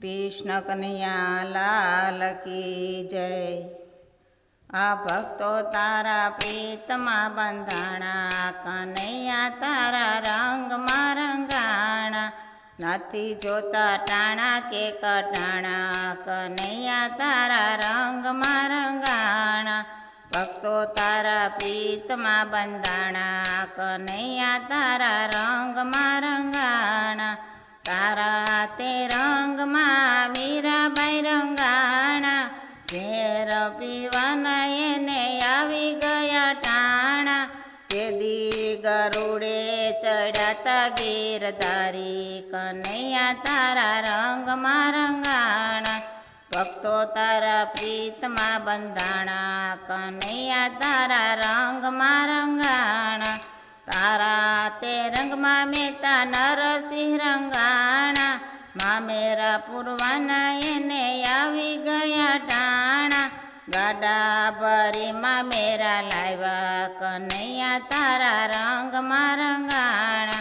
कृष्ण कन्हैया लाल की जय। आ भक्तो तारा प्रीतमा बंधाणा, कन्हैया तारा रंग में रंगाणा। नथी जोता टाणा के कटाणा, कन्हैया तारा रंग में रंगाणा। भक्तो तारा प्रीतमा बंधाणा, कन्हैया तारा रंग में रंगाणा। तारा ते रंग में मीराबाई रंगाणा, झेर पीवाना एने आवी गया टाणा। तेदी गरुड़े चढ़ाता गिरधारी, कन्हैया तारा रंग में रंगाणा। भक्तो तारा प्रीतमा बंधाणा, कन्हैया तारा रंग में रंगाणा। तारा ते रंग में मेता नरसिंह रंगाणा, मामेरा पुरवाना एने आवी गया टाणा। गाडा भरी मामेरा लाव्या, कन्हैया तारा रंग में रंगाणा।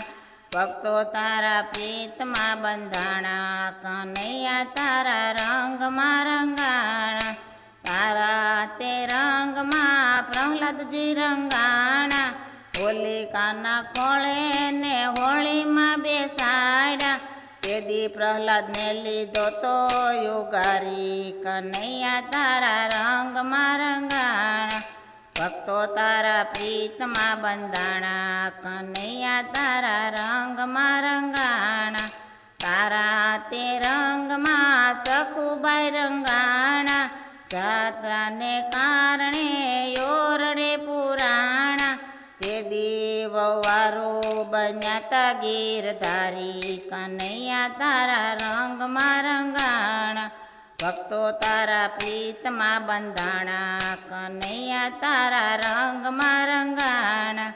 भक्तो तारा प्रीतमा बंधाणा, कन्हैया तारा रंग में रंगाणा। तारा ते रंग में प्रहलाद जी रंगाणा, होलिका ना खोळे ने होली में बेसाड्या। तेदी प्रहलाद ने लीधो तो युगारी, कन्हैया तारा रंग में रंगाणा। भक्तो तारा प्रीतमा बंधाणा, कन्हैया तारा रंग में रंगाणा। तारा ते रंग में सखुबाई रंगाणा, जात्रा ने कारणे योरडे पुराणा। तेदी ववारो बन्याता गिरधारी, कन्हैया तारा रंग में रंगाणा। भक्तो तारा प्रीतमा बंधाणा, कन्हैया तारा रंग में रंगाणा।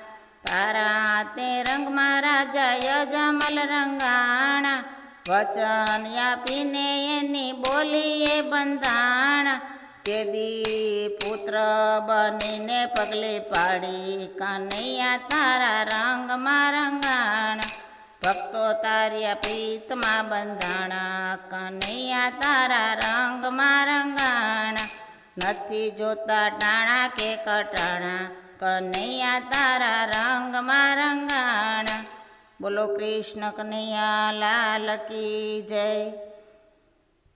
तारा ते रंग में राजा यजमल रंगाणा, वचन आपीने एनी बोलीए बंधाणा। तेदी पुत्र बनीने पगले पाड़ी, कन्हैया तारा रंग में रंगाणा। भक्तो तारिया प्रीतमा बंधाणा, कन्हैया तारा रंग में रंगाणा। नथी जोता टाणा के कटाणा, कन्हैया तारा रंग में रंगाणा। बोलो कृष्ण कन्हैया लाल की जय।